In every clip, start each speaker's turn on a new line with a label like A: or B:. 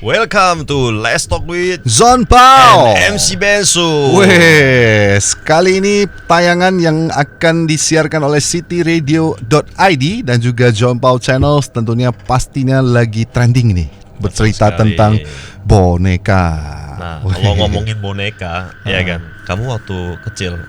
A: Welcome to Let's Talk with
B: Zon Pao
A: and MC Bensu.
B: Wes, kali ini tayangan yang akan disiarkan oleh cityradio.id dan juga Zon Pao Channels tentunya pastinya lagi trending nih. Bercerita tentang boneka.
A: Nah, kalau ngomongin boneka, ya kan, kamu waktu kecil,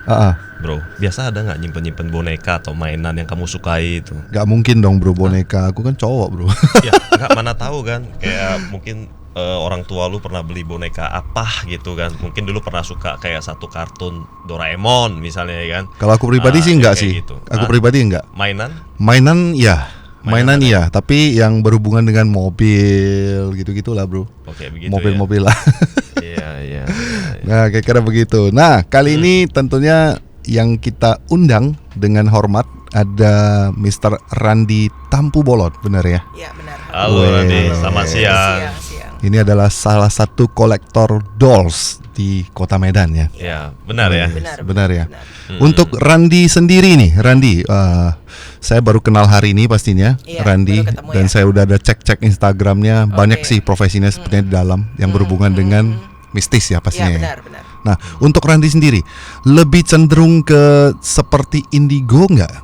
A: bro, biasa ada nggak nyimpen boneka atau mainan yang kamu sukai itu?
B: Gak mungkin dong bro, boneka. Aku kan cowok bro.
A: Ya, nggak mana tahu kan, kayak mungkin orang tua lu pernah beli boneka apa gitu kan? Mungkin dulu pernah suka kayak satu kartun Doraemon misalnya ya kan?
B: Kalau aku pribadi sih enggak sih.
A: Gitu.
B: Aku pribadi enggak.
A: Mainan
B: ya. Mainan iya, tapi yang berhubungan dengan mobil gitu-gitulah bro.
A: Oke, begitu.
B: Mobil-mobil lah.
A: Iya.
B: Nah, kira-kira begitu. Nah, kali ini tentunya yang kita undang dengan hormat ada Mr. Randi Tampu Bolot, benar ya?
C: Iya, benar.
A: Halo Randi, selamat siang.
B: Ini adalah salah satu kolektor dolls di Kota Medan ya.
A: Ya, benar ya.
B: Benar ya. Untuk Randi sendiri nih, Randi, saya baru kenal hari ini pastinya, Randi, dan saya udah ada cek Instagramnya, banyak sih profesinya sepertinya di dalam yang berhubungan dengan mistis ya pastinya.
C: Benar.
B: Nah, untuk Randi sendiri, lebih cenderung ke seperti indigo nggak?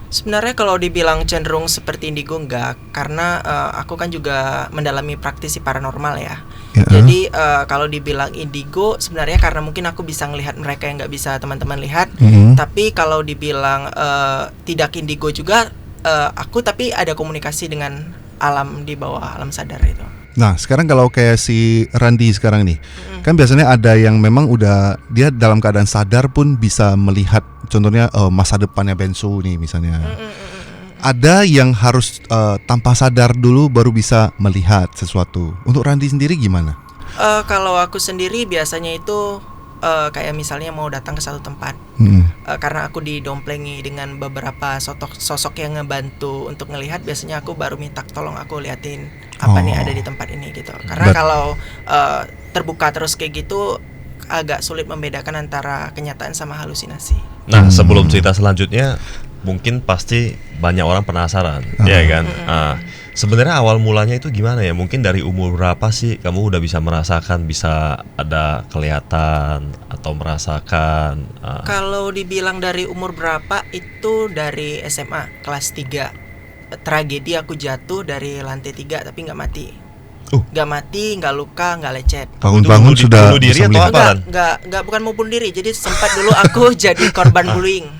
C: Sebenarnya kalau dibilang cenderung seperti indigo enggak, karena aku kan juga mendalami praktisi paranormal ya. Jadi kalau dibilang indigo sebenarnya karena mungkin aku bisa ngelihat mereka yang nggak bisa teman-teman lihat. Tapi kalau dibilang tidak indigo juga, aku tapi ada komunikasi dengan alam di bawah alam sadar itu.
B: Nah, sekarang kalau kayak si Randi sekarang nih, kan biasanya ada yang memang udah dia dalam keadaan sadar pun bisa melihat, contohnya masa depannya Bensu nih misalnya. Ada yang harus tanpa sadar dulu baru bisa melihat sesuatu. Untuk Randi sendiri gimana?
C: Kalau aku sendiri biasanya itu kayak misalnya mau datang ke satu tempat, karena aku didomplengi dengan beberapa sosok yang ngebantu untuk ngelihat, biasanya aku baru minta tolong aku liatin apa nih ada di tempat ini gitu. Karena kalau terbuka terus kayak gitu agak sulit membedakan antara kenyataan sama halusinasi.
A: Nah, sebelum cerita selanjutnya, mungkin pasti banyak orang penasaran, ya kan? Sebenarnya awal mulanya itu gimana ya? Mungkin dari umur berapa sih kamu udah bisa merasakan, bisa ada kelihatan atau merasakan?
C: Kalau dibilang dari umur berapa, itu dari SMA kelas 3. Tragedi aku jatuh dari lantai 3 tapi nggak mati. Nggak mati, nggak luka, nggak lecet.
B: Bangun-bangun sudah
A: bunuh diri atau apa?
C: Nggak, bukan mau bunuh diri. Jadi sempat dulu aku jadi korban bullying.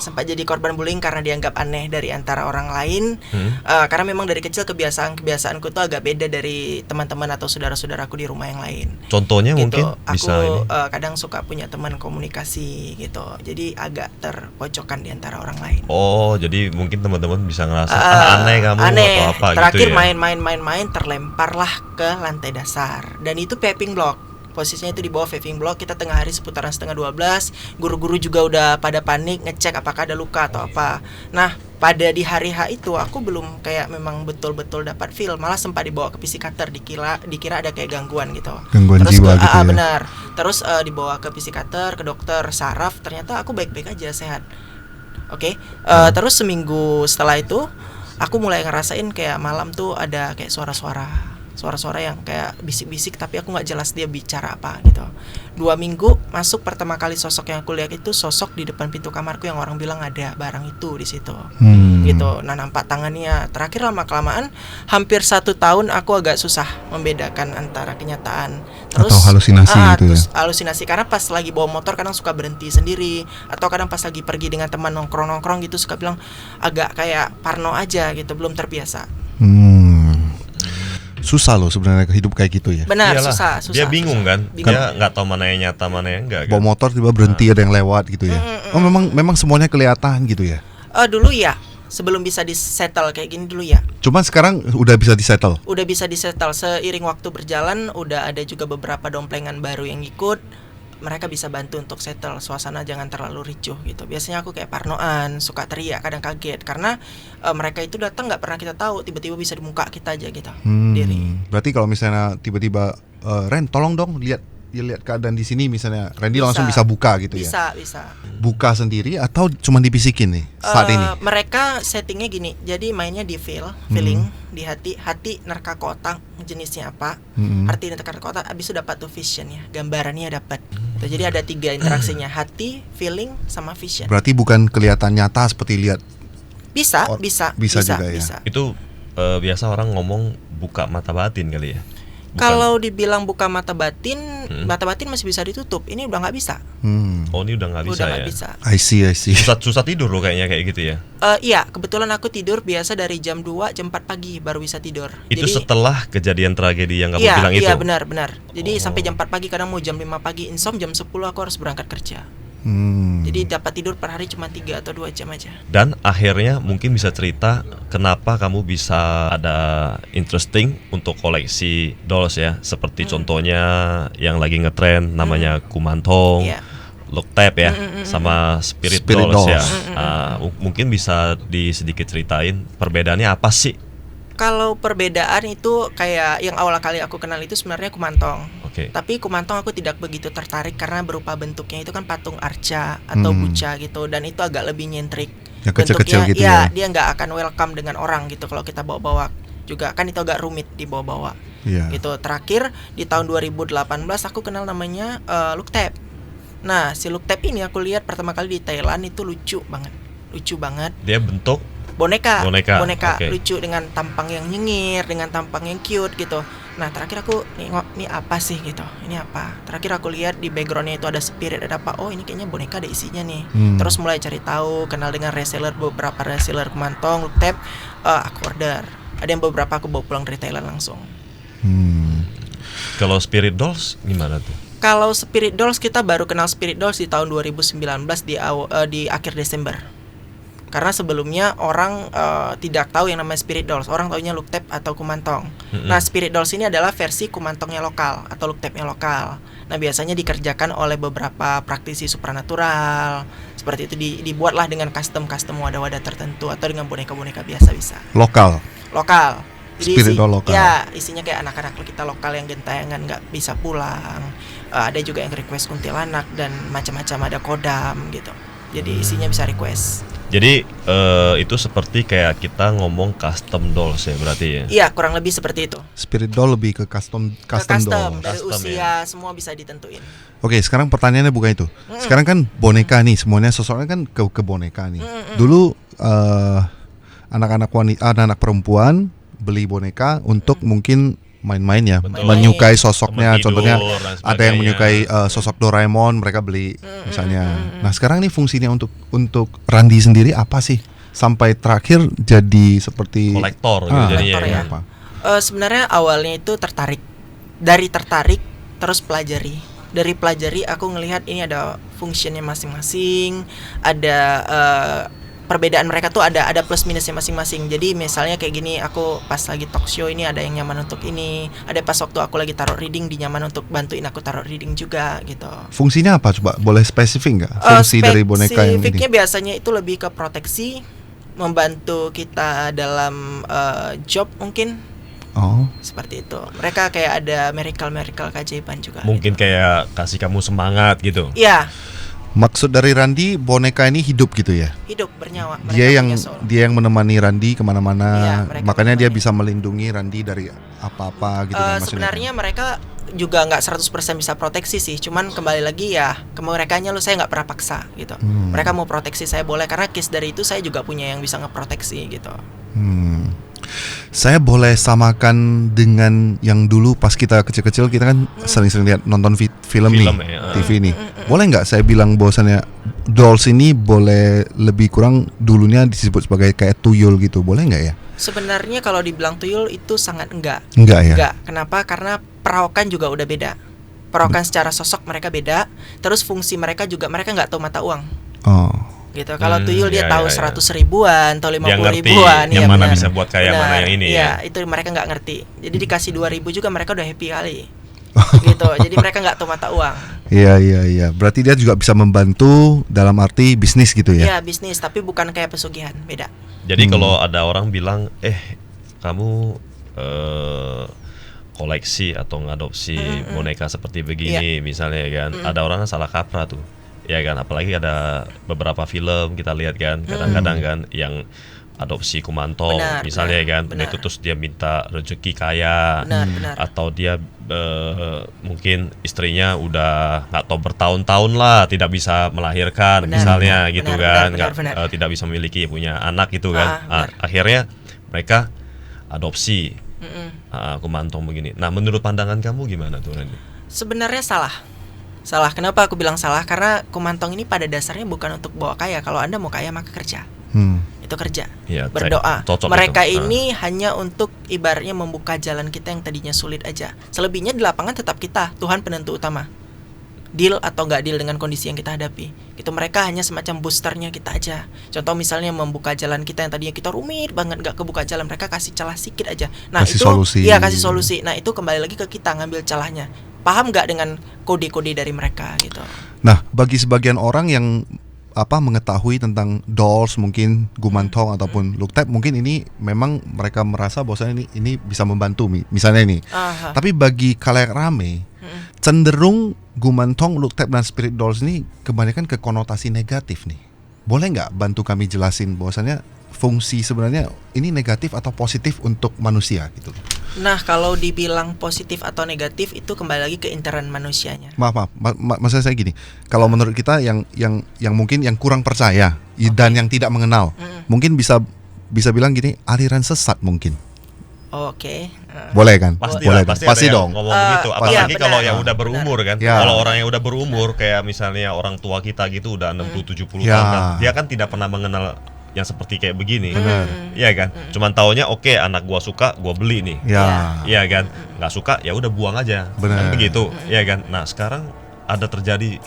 C: Sempat jadi korban bullying karena dianggap aneh dari antara orang lain. Karena memang dari kecil kebiasaanku tuh agak beda dari teman-teman atau saudara-saudaraku di rumah yang lain.
A: Contohnya
C: gitu.
A: mungkin
C: aku,
A: bisa ini.
C: kadang suka punya teman komunikasi gitu. Jadi agak terpojokkan di antara orang lain.
A: Oh, jadi mungkin teman-teman bisa ngerasa aneh kamu atau apa.
C: Terakhir
A: gitu ya?
C: main terlemparlah ke lantai dasar. Dan itu paving block. Posisinya itu di bawah paving block. Kita tengah hari seputaran 11:30. Guru-guru juga udah pada panik ngecek apakah ada luka atau apa. Nah, pada di hari H itu aku belum kayak memang betul-betul dapat feel. Malah sempat dibawa ke psikiater, dikira ada kayak gangguan gitu.
B: Gangguan
C: terus
B: jiwa gitu ya.
C: Benar. Terus dibawa ke psikiater, ke dokter saraf. Ternyata aku baik-baik aja, sehat. Terus seminggu setelah itu aku mulai ngerasain kayak malam tuh ada kayak suara-suara yang kayak bisik-bisik, tapi aku nggak jelas dia bicara apa gitu. 2 minggu masuk, pertama kali sosok yang aku lihat itu sosok di depan pintu kamarku yang orang bilang ada barang itu di situ. Gitu. Nah, nampak tangannya. Terakhir lama kelamaan hampir 1 tahun aku agak susah membedakan antara kenyataan
B: atau halusinasi gitu ya.
C: Halusinasi karena pas lagi bawa motor kadang suka berhenti sendiri, atau kadang pas lagi pergi dengan teman nongkrong gitu suka bilang agak kayak parno aja gitu, belum terbiasa.
B: Susah loh sebenarnya hidup kayak gitu ya.
C: Benar.
A: Iyalah,
C: susah.
A: Dia bingung kan? Dia nggak tahu mana yang nyata, mana yang enggak.
B: Bawa motor tiba berhenti, ada yang lewat gitu ya. Oh, memang semuanya kelihatan gitu ya.
C: Dulu ya, sebelum bisa disettle kayak gini dulu ya.
B: Cuman sekarang udah bisa disettle.
C: Udah bisa disettle, seiring waktu berjalan udah ada juga beberapa domplengan baru yang ikut. Mereka bisa bantu untuk settle suasana, jangan terlalu ricuh gitu. Biasanya aku kayak parnoan, suka teriak, kadang kaget karena mereka itu datang nggak pernah kita tahu, tiba-tiba bisa di muka kita aja gitu. Diri.
B: Berarti kalau misalnya tiba-tiba Ren, tolong dong lihat dia lihat keadaan di sini misalnya Randy
C: Bisa.
B: langsung bisa buka gitu ya.
C: Bisa.
B: Buka sendiri atau cuma dibisikin nih saat ini?
C: Mereka settingnya gini, jadi mainnya di feeling di hati nerka ke otak jenisnya apa, arti nerka ke otak, abis itu dapat tuh vision ya, gambarannya dapat. Gitu. Jadi ada 3 interaksinya, hati, feeling, sama vision.
B: Berarti bukan kelihatan nyata seperti lihat.
C: Bisa
B: juga ya.
A: Itu biasa orang ngomong buka mata batin kali ya. Bukan.
C: Kalau dibilang buka mata batin masih bisa ditutup. Ini udah nggak bisa.
A: Oh, ini udah nggak bisa
C: Udah
A: ya.
C: nggak bisa.
B: I see.
A: Susah tidur loh kayaknya kayak gitu ya.
C: Iya, kebetulan aku tidur biasa dari jam 2, jam 4 pagi baru bisa tidur.
A: Itu
C: Jadi,
A: setelah kejadian tragedi yang kamu
C: iya,
A: bilang itu.
C: Iya, benar. Jadi sampai jam 4 pagi, kadang mau jam 5 pagi insom, jam 10 aku harus berangkat kerja. Jadi dapat tidur per hari cuma 3 atau 2 jam aja.
A: Dan akhirnya mungkin bisa cerita kenapa kamu bisa ada interesting untuk koleksi dolls ya. Seperti contohnya yang lagi ngetren namanya Kumantong,
C: Iya.
A: Look Tab ya, sama Spirit Dolls ya. Mungkin bisa sedikit ceritain perbedaannya apa sih?
C: Kalau perbedaan itu kayak yang awal kali aku kenal itu sebenarnya Kumantong.
A: Oke.
C: Tapi Kumantong aku tidak begitu tertarik karena berupa bentuknya itu kan patung arca atau buca gitu, dan itu agak lebih nyentrik.
B: Ya, kecil-kecil gitu
C: ya.
B: ya.
C: Dia nggak akan welcome dengan orang gitu kalau kita bawa-bawa. Juga kan itu agak rumit dibawa-bawa.
B: Iya.
C: Gitu. Terakhir di tahun 2018 aku kenal namanya Look Tab. Nah, si Look Tab ini aku lihat pertama kali di Thailand itu lucu banget.
A: Dia bentuk
C: Boneka.
A: Oke.
C: Lucu dengan tampang yang nyengir, dengan tampang yang cute gitu. Nah, terakhir aku nengok, ini apa sih gitu. Ini apa? Terakhir aku lihat di backgroundnya itu ada spirit, ada apa? Oh, ini kayaknya boneka ada isinya nih. Terus mulai cari tahu, kenal dengan reseller, beberapa reseller Kumantong, Look Tab, aku order. Ada yang beberapa aku bawa pulang dari Thailand langsung.
A: Kalau Spirit Dolls gimana tuh?
C: Kalau Spirit Dolls, kita baru kenal Spirit Dolls di tahun 2019 di akhir Desember. Karena sebelumnya orang tidak tahu yang namanya Spirit Dolls. Orang taunya Look Tab atau Kumantong. Nah, Spirit Dolls ini adalah versi Kumantongnya lokal atau Look Tabnya lokal. Nah, biasanya dikerjakan oleh beberapa praktisi supranatural. Seperti itu dibuatlah dengan custom wadah-wadah tertentu atau dengan boneka-boneka biasa bisa.
B: Lokal.
C: Jadi
B: Spirit Doll lokal.
C: Ya, isinya kayak anak-anak kita lokal yang gentayangan nggak bisa pulang. Ada juga yang request kuntilanak dan macam-macam, ada kodam gitu. Jadi isinya bisa request.
A: Jadi itu seperti kayak kita ngomong custom dolls ya berarti ya?
C: Iya, kurang lebih seperti itu.
B: Spirit doll lebih ke custom doll.
C: Dari
A: Custom,
C: usia semua bisa ditentuin.
B: Oke, sekarang pertanyaannya bukan itu. Sekarang kan boneka nih, semuanya sosoknya kan ke boneka nih. Dulu anak-anak perempuan beli boneka untuk mungkin main-main ya,
A: Betul.
B: menyukai sosoknya.
A: Teman
B: Contohnya
A: tidur dan
B: ada yang
A: sebagainya.
B: menyukai sosok Doraemon, mereka beli misalnya. Nah, sekarang nih fungsinya untuk Randy sendiri apa sih? Sampai terakhir jadi seperti
A: Kolektor gitu jadinya
C: kolektor
A: ya.
C: ya.
B: Apa?
C: Sebenarnya awalnya itu tertarik terus pelajari. Dari pelajari aku ngelihat ini ada fungsinya masing-masing, ada perbedaan mereka tuh ada plus minusnya masing-masing. Jadi misalnya kayak gini, aku pas lagi talk show ini ada yang nyaman untuk ini, ada pas waktu aku lagi taruh reading di nyaman untuk bantuin aku taruh reading juga gitu.
B: Fungsinya apa coba? Boleh spesifik nggak? Fungsi dari boneka yang ini?
C: Spesifiknya biasanya itu lebih ke proteksi, membantu kita dalam job mungkin.
B: Oh,
C: Seperti itu. Mereka kayak ada miracle keajaiban juga.
A: Mungkin kayak kasih kamu semangat gitu.
C: Iya,
B: maksud dari Randy boneka ini hidup gitu ya?
C: hidup bernyawa. Mereka
B: Dia yang
C: punya soul.
B: menemani Randy kemana-mana,
C: Iya, mereka
B: makanya dia
C: menemani.
B: bisa melindungi Randy dari apa-apa gitu kan maksudnya.
C: Sebenarnya mereka juga nggak 100% bisa proteksi sih, cuman kembali lagi ya ke merekanya saya nggak pernah paksa gitu. Mereka mau proteksi saya boleh, karena case dari itu saya juga punya yang bisa ngeproteksi gitu.
B: Saya boleh samakan dengan yang dulu pas kita kecil-kecil kita kan sering-sering lihat nonton film nih,
A: ya.
B: TV nih. Boleh nggak saya bilang bahwasannya dolls ini boleh lebih kurang dulunya disebut sebagai kayak tuyul gitu, boleh nggak ya?
C: Sebenarnya kalau dibilang tuyul itu sangat enggak.
B: Enggak ya?
C: Enggak. Kenapa? Karena perawakan juga udah beda. Perawakan secara sosok mereka beda. Terus fungsi mereka juga, mereka nggak tahu mata uang
B: Oh.
C: gitu. Kalau tuyul dia
A: ya,
C: tahu
A: ya, ya.
C: 100 ribuan atau 50
A: Dia ngerti
C: ribuan.
A: yang
C: Iya,
A: mana
C: benar.
A: bisa buat kayak mana yang ini
C: Iya,
A: ya.
C: itu mereka nggak ngerti. Jadi dikasih 2.000 juga mereka udah happy kali. Gitu. Jadi mereka nggak tahu mata uang.
B: Iya. Berarti dia juga bisa membantu dalam arti bisnis gitu ya?
C: Iya, bisnis, tapi bukan kayak pesugihan, beda.
A: Jadi kalau ada orang bilang, kamu koleksi atau ngadopsi boneka seperti begini misalnya kan, ada orang salah kaprah tuh, ya kan, apalagi ada beberapa film kita lihat kan, kadang-kadang kan yang adopsi kumantong misalnya kan, itu terus dia minta rezeki kaya, atau dia mungkin istrinya udah nggak tahu bertahun-tahun lah tidak bisa melahirkan misalnya gitu kan, tidak bisa memiliki punya anak gitu kan, akhirnya mereka adopsi kumantong begini. Nah, menurut pandangan kamu gimana tuh, Randy?
C: Sebenarnya salah. Kenapa aku bilang salah? Karena kumantong ini pada dasarnya bukan untuk bawa kaya. Kalau Anda mau kaya maka kerja. Itu kerja,
A: ya,
C: berdoa. Mereka
A: itu.
C: ini hanya untuk ibaratnya membuka jalan kita yang tadinya sulit aja. Selebihnya di lapangan tetap kita, Tuhan penentu utama. Deal atau nggak deal dengan kondisi yang kita hadapi. Itu mereka hanya semacam boosternya kita aja. Contoh misalnya membuka jalan kita yang tadinya kita rumit banget nggak kebuka jalan, mereka kasih celah sedikit aja. Nah
B: kasih
C: itu,
B: solusi.
C: Iya kasih solusi. Nah itu kembali lagi ke kita ngambil celahnya. Paham nggak dengan kode-kode dari mereka gitu.
B: Nah, bagi sebagian orang yang mengetahui tentang dolls, mungkin gumantong ataupun look type, mungkin ini memang mereka merasa bahwasanya ini bisa membantu misalnya ini. Tapi bagi khalayak rame cenderung gumantong, look type dan spirit dolls ini kebanyakan ke konotasi negatif nih. Boleh nggak bantu kami jelasin bahwasanya fungsi sebenarnya ini negatif atau positif untuk manusia gitu?
C: Nah, kalau dibilang positif atau negatif itu kembali lagi ke internal manusianya.
B: Maksud saya gini, kalau menurut kita yang mungkin yang kurang percaya dan yang tidak mengenal, mungkin bisa bilang gini, aliran sesat mungkin. Boleh kan?
A: Pasti
B: dong.
A: Ngomong begitu, apalagi kalau yang udah berumur kan.
B: Ya.
A: Kalau orang yang udah berumur kayak misalnya orang tua kita gitu udah 60-70 tahun kan, dia kan tidak pernah mengenal yang seperti kayak begini, iya kan? Cuman taunya anak gua suka, gua beli nih, iya kan? Nggak suka, ya udah buang aja, kan begitu, iya kan? Nah sekarang ada terjadi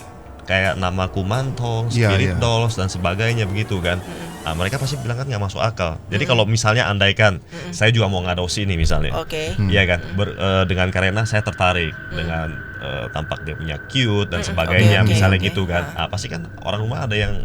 A: kayak nama kumantong, spirit dolls dan sebagainya begitu kan? Nah, mereka pasti bilang kan nggak masuk akal. Jadi kalau misalnya andaikan saya juga mau ngadopsi nih misalnya, iya kan? Dengan karena saya tertarik dengan tampak dia punya cute dan sebagainya, misalnya gitu kan? Pasti kan orang rumah ada yang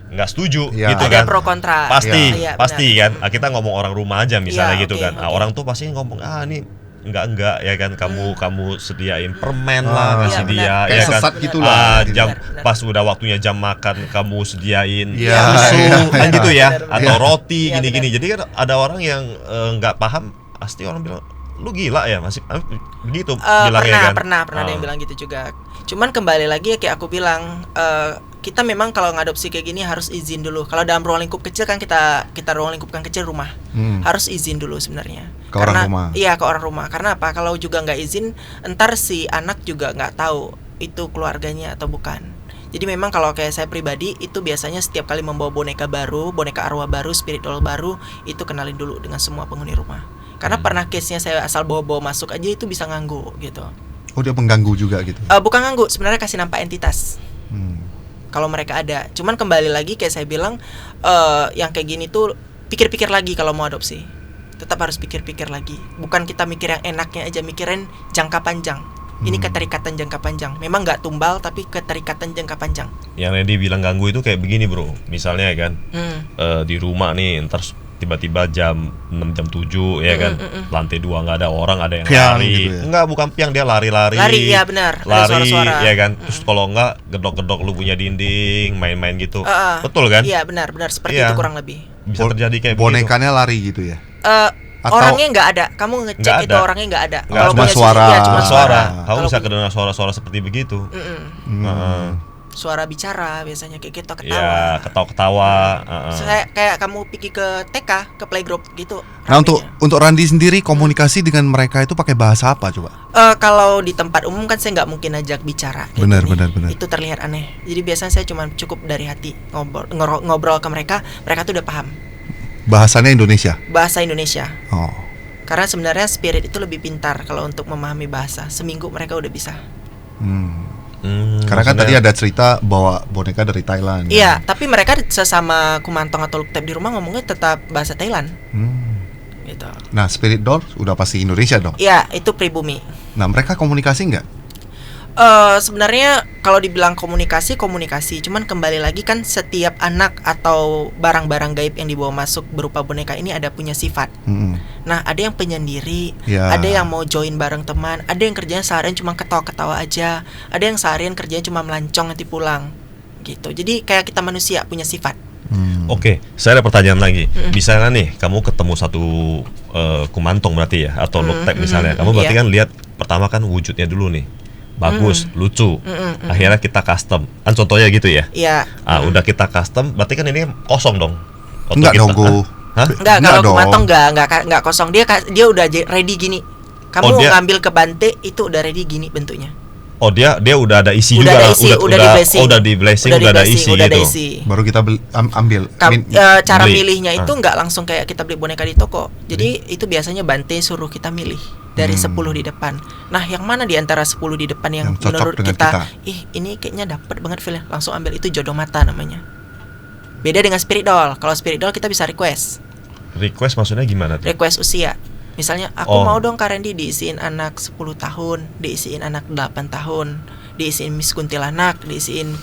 A: nggak setuju gitu
C: ada
A: kan,
C: pro kontra
A: pasti kan. Kita ngomong orang rumah aja misalnya gitu kan, orang tuh pasti ngomong ini enggak ya kan, kamu sediain permen lah kasih dia ya kan,
B: gitu lah,
A: jam pas udah waktunya jam makan kamu sediain susu kan gitu ya, atau roti gini-gini. Jadi kan ada orang yang nggak paham, pasti orang bilang lu gila ya, masih begitu bilangnya kan.
C: Pernah ada yang bilang gitu juga. Cuman kembali lagi kayak aku bilang, kita memang kalau ngadopsi kayak gini harus izin dulu. Kalau dalam ruang lingkup kecil kan kita ruang lingkupkan kecil rumah, harus izin dulu sebenarnya.
B: Orang rumah.
C: Iya, ke orang rumah. Karena apa? Kalau juga nggak izin, entar si anak juga nggak tahu itu keluarganya atau bukan. Jadi memang kalau kayak saya pribadi itu biasanya setiap kali membawa boneka baru, boneka arwah baru, spirit doll baru, itu kenalin dulu dengan semua penghuni rumah. Karena pernah case-nya saya asal bawa masuk aja itu bisa ganggu gitu.
B: Oh, dia mengganggu juga gitu?
C: Bukan ganggu, sebenarnya kasih nampak entitas. Kalau mereka ada. Cuman kembali lagi kayak saya bilang, yang kayak gini tuh pikir-pikir lagi kalau mau adopsi. Tetap harus pikir-pikir lagi. Bukan kita mikir yang enaknya aja, mikirin jangka panjang. Ini keterikatan jangka panjang. Memang nggak tumbal, tapi keterikatan jangka panjang.
A: Yang Randy bilang ganggu itu kayak begini bro. Misalnya kan, di rumah nih, ntar tiba-tiba jam 6, jam 7 ya kan, lantai 2 nggak ada orang, ada yang
B: piang
A: lari
B: gitu ya?
A: Enggak, bukan piang, dia lari-lari,
C: ya benar,
A: lari
C: ada suara-suara.
A: ya kan, terus kalau enggak gedok-gedok lu punya dinding, main-main gitu, betul kan?
C: Iya benar seperti itu kurang lebih.
A: Bisa terjadi kayak
B: bonekanya begitu. Lari gitu ya?
C: Orangnya nggak ada, kamu ngecek itu orangnya nggak ada.
B: Cuma suara.
C: Cuma
A: suara. Kamu bisa kedengar suara-suara seperti begitu.
C: Suara bicara biasanya kayak gitu, ketawa.
A: Ya, ketawa-ketawa.
C: Kayak kamu pergi ke TK, ke playgroup gitu.
B: Nah, untuk Randy sendiri komunikasi dengan mereka itu pakai bahasa apa coba?
C: Kalau di tempat umum kan saya nggak mungkin ajak bicara.
B: Benar.
C: Itu terlihat aneh. Jadi biasanya saya cuma cukup dari hati ngobrol ke mereka tuh udah paham.
B: Bahasanya Indonesia?
C: Bahasa Indonesia.
B: Oh.
C: Karena sebenarnya spirit itu lebih pintar kalau untuk memahami bahasa. Seminggu mereka udah bisa.
B: Karena kan tadi ada cerita bawa boneka dari Thailand.
C: Iya, tapi mereka sesama kumantong atau look type di rumah ngomongnya tetap bahasa Thailand. Gitu.
B: Nah, spirit doll udah pasti Indonesia dong?
C: Iya, itu pribumi.
B: Nah, mereka komunikasi nggak?
C: Sebenarnya kalau dibilang komunikasi, cuman kembali lagi kan setiap anak atau barang-barang gaib yang dibawa masuk berupa boneka ini ada punya sifat. Nah, ada yang penyendiri,
B: Ya.
C: ada yang mau join bareng teman, ada yang kerjanya seharian cuma ketawa-ketawa aja, ada yang seharian kerjanya cuma melancong nanti pulang. Gitu. Jadi kayak kita manusia punya sifat.
A: Oke, saya ada pertanyaan lagi. Misalnya nih, kamu ketemu satu kumantong berarti ya, atau looktek misalnya. Kamu berarti
C: iya.
A: kan lihat pertama kan wujudnya dulu nih, bagus, lucu. Akhirnya kita custom. Kan contohnya gitu ya.
C: Iya.
A: Udah kita custom, berarti kan ini kosong dong. Waktu
B: Enggak
A: kita-
B: dong, Go.
A: Hah?
C: Enggak,
B: Enggak
C: kalau
B: dong.
C: kumantong enggak kosong. Dia udah ready gini. Kamu
A: Oh, dia-
C: ngambil ke bante itu udah ready gini bentuknya.
A: Oh dia udah ada isi
C: Udah
A: juga
C: ada
A: lah.
C: isi, udah di blessing.
A: udah di blessing, udah ada isi
C: udah ada
A: gitu.
C: isi.
B: Baru kita ambil.
C: Cara
A: beli.
C: milihnya itu nggak langsung kayak kita beli boneka di toko. Jadi itu biasanya Bante suruh kita milih dari 10 di depan. Nah, yang mana di antara 10 di depan yang
B: Yang cocok
C: menurut
B: dengan
C: kita,
B: kita.
C: ini kayaknya dapat banget feelnya, langsung ambil. Itu jodoh mata namanya. Beda dengan spirit doll. Kalau spirit doll kita bisa request
A: Request maksudnya gimana tuh?
C: usia. Misalnya aku
A: Oh.
C: mau dong Kak Randy diisiin anak 10 tahun, diisiin anak 8 tahun, diisiin Miss Kuntilanak, diisiin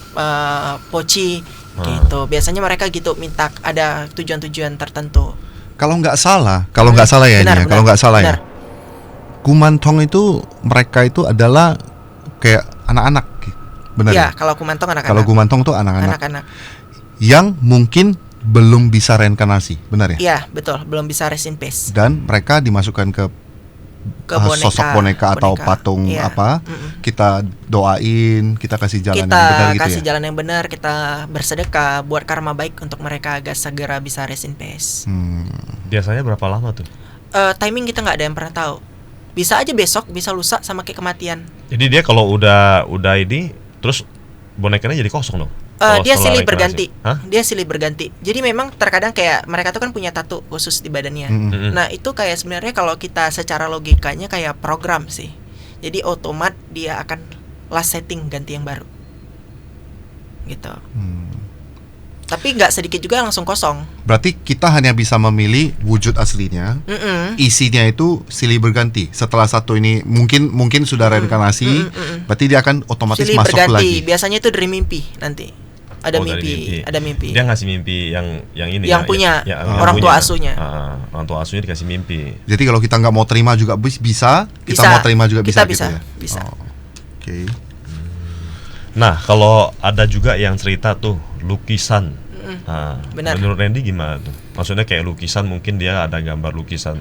C: Poci gitu. Biasanya mereka gitu minta ada tujuan-tujuan tertentu.
B: Kalau nggak salah ya ini
C: Benar,
B: ya. Kalau
C: benar,
B: nggak salah
C: benar.
B: ya. Kumantong itu mereka itu adalah kayak anak-anak. Benar
C: Iya,
B: ya?
C: kalau kumantong
B: Kalau
C: anak-anak.
B: Kumantong tuh anak-anak
C: Anak-anak.
B: yang mungkin belum bisa reinkarnasi, benar ya?
C: Iya, betul. Belum bisa rest in peace.
B: Dan mereka dimasukkan ke
C: Ke boneka,
B: sosok boneka atau patung
C: Iya.
B: apa? Kita doain, kita kasih jalan
C: Kita
B: yang benar gitu
C: kasih
B: ya.
C: jalan yang benar, kita bersedekah buat karma baik untuk mereka agar segera bisa rest in peace.
A: Biasanya berapa lama tuh?
C: Timing kita nggak ada yang pernah tahu. Bisa aja besok, bisa lusa, sama kayak kematian.
A: Jadi dia kalau udah ini terus bonekanya jadi kosong dong. Kalau
C: Dia
A: setelah
C: silih berganti.
A: reinkarnasi. Hah?
C: Dia silih berganti. Jadi memang terkadang kayak mereka tuh kan punya tato khusus di badannya. Nah, itu kayak sebenarnya kalau kita secara logikanya kayak program sih. Jadi otomat dia akan last setting ganti yang baru. Gitu. Tapi nggak sedikit juga langsung kosong.
B: Berarti kita hanya bisa memilih wujud aslinya. Isinya itu silih berganti. Setelah satu ini mungkin sudah reinkarnasi, berarti dia akan otomatis
C: Silih
B: masuk
C: berganti.
B: lagi.
C: Biasanya itu dari mimpi nanti. Ada
A: Oh, dari
C: ada mimpi.
A: Dia ngasih mimpi yang ini
C: Yang
A: ya,
C: punya,
A: yang
C: orang tua
A: punya.
C: asuhnya.
A: Orang tua asuhnya dikasih mimpi.
B: Jadi kalau kita nggak mau terima juga bisa, kita mau terima juga
C: kita
B: bisa gitu ya.
C: Bisa.
B: Oh, Oke.
A: Nah, kalau ada juga yang cerita tuh lukisan.
C: Benar.
A: Menurut Randy gimana tuh? Maksudnya kayak lukisan, mungkin dia ada gambar lukisan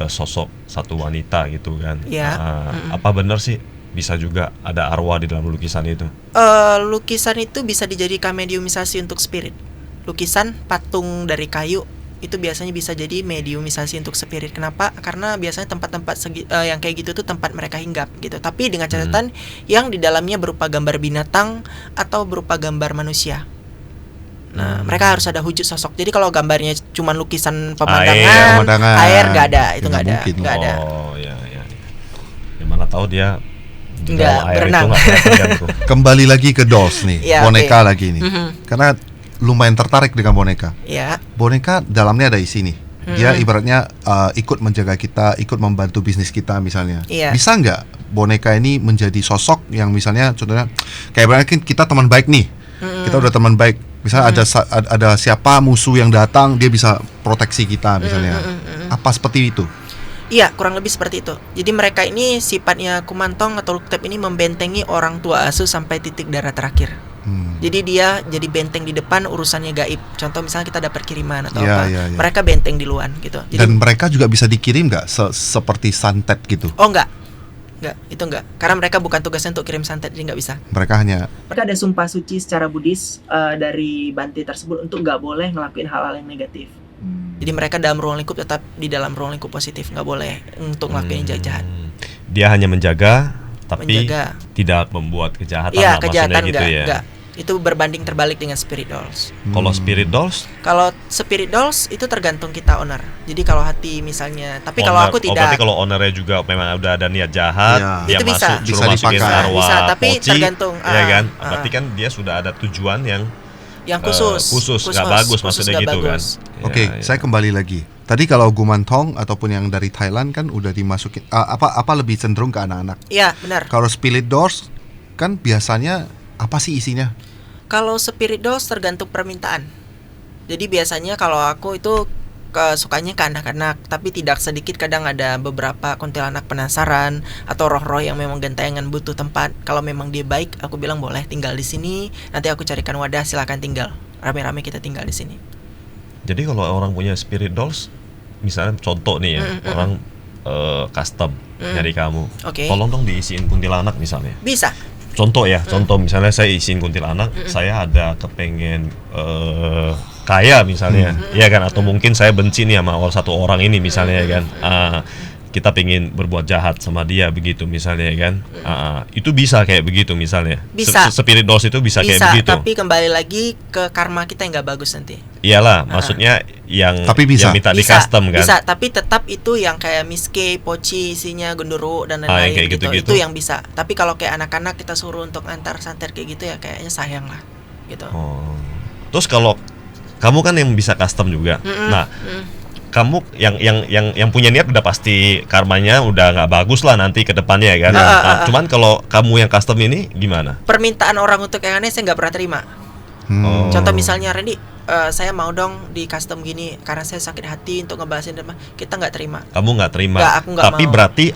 A: sosok satu wanita gitu kan.
C: Iya.
A: Apa benar sih bisa juga ada arwah di dalam lukisan itu?
C: Lukisan itu bisa dijadikan mediumisasi untuk spirit. Lukisan patung dari kayu itu biasanya bisa jadi mediumisasi untuk spirit. Kenapa? Karena biasanya tempat-tempat yang kayak gitu tuh tempat mereka hinggap gitu. Tapi dengan catatan yang di dalamnya berupa gambar binatang atau berupa gambar manusia. Nah, mereka harus ada wujud sosok. Jadi kalau gambarnya cuma lukisan pemandangan, air nggak ada, itu nggak ada,
B: mungkin.
C: nggak ada.
A: Oh ya. Ya mana tahu dia di
C: Nggak
A: dalam air
C: berenang.
A: itu nggak kelihatan kan tuh.
B: Kembali lagi ke dolls nih,
C: Ya,
B: boneka
C: oke.
B: lagi nih. Karena lumayan tertarik dengan boneka.
C: Ya,
B: Boneka dalamnya ada isi nih. Dia ibaratnya ikut menjaga kita, ikut membantu bisnis kita misalnya.
C: Iya.
B: Bisa nggak boneka ini menjadi sosok yang misalnya contohnya kayak berarti kita teman baik nih. Kita udah teman baik. Misalnya ada siapa musuh yang datang, dia bisa proteksi kita misalnya. Apa seperti itu?
C: iya, kurang lebih seperti itu. Jadi mereka ini sifatnya kumantong atau luktep ini membentengi orang tua asuh sampai titik darah terakhir. Jadi dia jadi benteng di depan, urusannya gaib. Contoh misalnya kita dapat kiriman atau
B: Ya,
C: apa,
B: ya.
C: mereka benteng di luar gitu. Jadi,
B: Dan mereka juga bisa dikirim nggak seperti santet gitu?
C: oh enggak, itu enggak. Karena mereka bukan tugasnya untuk kirim santet, jadi nggak bisa.
B: Mereka hanya
C: Mereka ada sumpah suci secara Buddhis dari Bante tersebut untuk nggak boleh ngelakuin hal-hal yang negatif. Jadi mereka dalam ruang lingkup tetap di dalam ruang lingkup positif, nggak boleh untuk ngelakuin yang jahat.
A: Dia hanya menjaga, tapi
C: Menjaga.
A: tidak membuat kejahatan
C: Iya,
A: lah, maksudnya
C: kejahatan
A: gitu ya.
C: enggak. Itu berbanding terbalik dengan spirit dolls.
A: Kalau spirit dolls,
C: Kalau spirit dolls itu tergantung kita owner. Jadi kalau hati misalnya, tapi kalau aku
A: berarti
C: tidak.
A: kalau ownernya juga memang udah ada niat jahat,
B: Iya.
A: dia
C: Itu bisa.
A: masuk
B: Bisa
A: suruh masukin
B: dipakai.
A: arwah
C: Bisa, tapi
A: poci,
C: tergantung,
A: ya kan?
C: ah.
A: Berarti kan dia sudah ada tujuan yang
C: yang khusus,
A: nggak bagus maksudnya
C: nggak
A: gitu
C: bagus.
A: kan?
B: Oke,
A: Ya, ya.
B: saya kembali lagi. Tadi kalau Gumantong ataupun yang dari Thailand kan udah dimasukin apa lebih cenderung ke anak-anak.
C: Iya, benar.
B: Kalau spirit dolls kan biasanya apa sih isinya?
C: Kalau spirit dolls tergantung permintaan. Jadi biasanya kalau aku itu sukanya ke anak-anak, tapi tidak sedikit kadang ada beberapa kuntilanak penasaran atau roh-roh yang memang gentayangan butuh tempat. Kalau memang dia baik, aku bilang boleh tinggal di sini. Nanti aku carikan wadah, silakan tinggal. Rame-rame kita tinggal di sini.
A: Jadi kalau orang punya spirit dolls, misalnya contoh nih ya, orang custom nyari kamu,
C: Oke.
A: tolong dong diisiin kuntilanak misalnya.
C: Bisa.
A: Contoh ya, contoh misalnya saya isiin kuntilanak, saya ada kepengen kaya misalnya, ya kan? Atau mungkin saya benci nih sama satu orang ini misalnya, ya kan? Kita pengen berbuat jahat sama dia begitu misalnya, ya kan? Itu bisa kayak begitu misalnya.
C: Bisa.
A: Spirit dolls itu bisa kayak
C: Bisa,
A: begitu.
C: tapi kembali lagi ke karma kita yang nggak bagus nanti.
A: Iyalah, maksudnya yang
B: Tapi bisa.
A: yang minta di custom kan.
C: Bisa, tapi tetap itu yang kayak miske, poci, isinya gendero dan
A: yang
C: lain-lain
A: kayak
C: gitu.
A: gitu-gitu.
C: Itu yang bisa. Tapi kalau kayak anak-anak kita suruh untuk antar santer kayak gitu ya kayaknya sayang lah, gitu.
A: Oh. Terus kalau kamu kan yang bisa custom juga. Nah, kamu yang punya niat udah pasti karmanya udah nggak bagus lah nanti ke depannya, ya kan. Cuman kalau kamu yang custom ini gimana?
C: Permintaan orang untuk yang aneh saya nggak pernah terima.
A: Oh.
C: Contoh misalnya Randy, saya mau dong di custom gini karena saya sakit hati untuk ngebahasin dan kita nggak terima.
A: Kamu nggak terima.
C: Nggak, aku nggak
A: Tapi
C: mau.
A: berarti